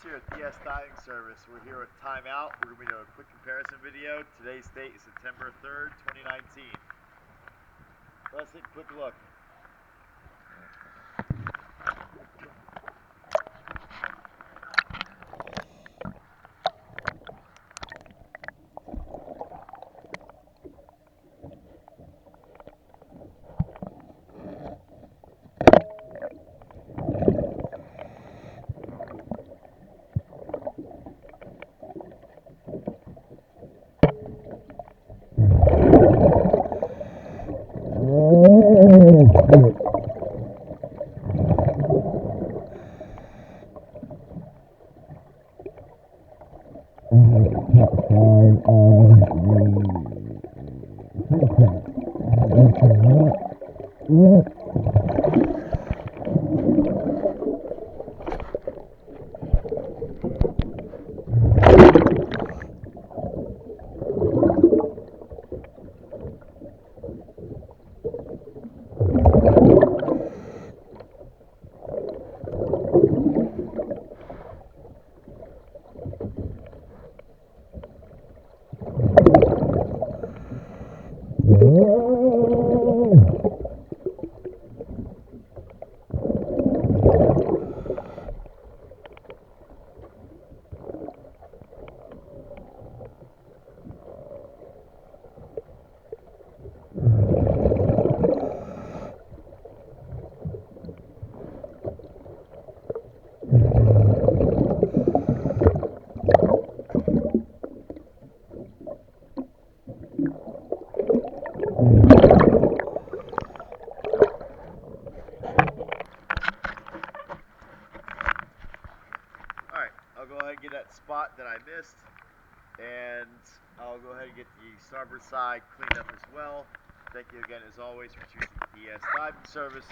here at DS Diving Service. We're here with Timeout. We're going to be doing a quick comparison video. Today's date is September 3rd, 2019. Let's take a quick look. Alright, I'll go ahead and get that spot that I missed, and I'll go ahead and get the starboard side cleaned up as well. Thank you again, as always, for choosing DS Diving Service.